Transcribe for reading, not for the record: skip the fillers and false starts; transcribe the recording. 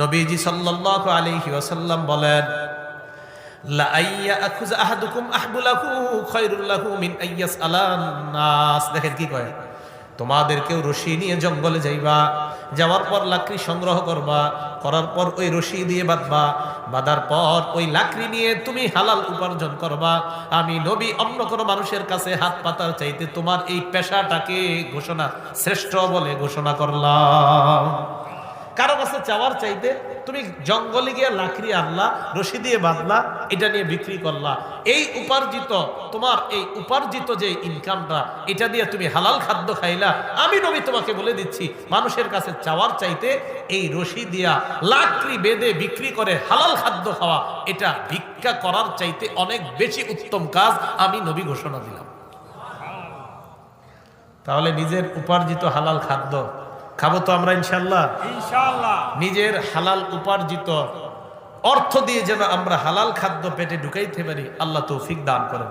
নবীজি সাল্লাল্লাহু আলাইহি ওয়াসাল্লাম বলেন, লা আইয়া আখুযা আহাদুকুম আহবুলাহু খায়রুল লাহু মিন আইয়াসআলান নাস। দেখেন কি কয়, তোমাদের কেউ রশি নিয়ে জঙ্গলে যাইবা, যাওয়ার পর লাকড়ি সংগ্রহ করবা, করার পর ওই রশি দিয়ে বাঁধবা, বাঁধার পর ওই লাকড়ি নিয়ে তুমি হালাল উপার্জন করবা। আমি নবী অন্য কোনো মানুষের কাছে হাত পাতার চাইতে তোমার এই পেশাটাকে ঘোষণা শ্রেষ্ঠ বলে ঘোষণা করলাম। কারো কাছে চাওয়ার চাইতে তুমি জঙ্গলে গিয়ে লাকড়ি আনলা, রশি দিয়ে বাঁধলা, এটা নিয়ে বিক্রি করলা, এই উপার্জিত তোমার এই উপার্জিত যে ইনকামটা, এটা দিয়ে তুমি হালাল খাদ্য খাইলা। আমি নবী তোমাকে বলে দিচ্ছি, মানুষের কাছে চাওয়ার চাইতে এই রশি দিয়া লাকড়ি বেঁধে বিক্রি করে হালাল খাদ্য খাওয়া, এটা ভিক্ষা করার চাইতে অনেক বেশি উত্তম কাজ আমি নবী ঘোষণা দিলাম। তাহলে নিজের উপার্জিত হালাল খাদ্য খাবো তো আমরা ইনশাআল্লাহ। নিজের হালাল উপার্জিত অর্থ দিয়ে যেন আমরা হালাল খাদ্য পেটে ঢুকাইতে পারি, আল্লাহ তৌফিক দান করেন।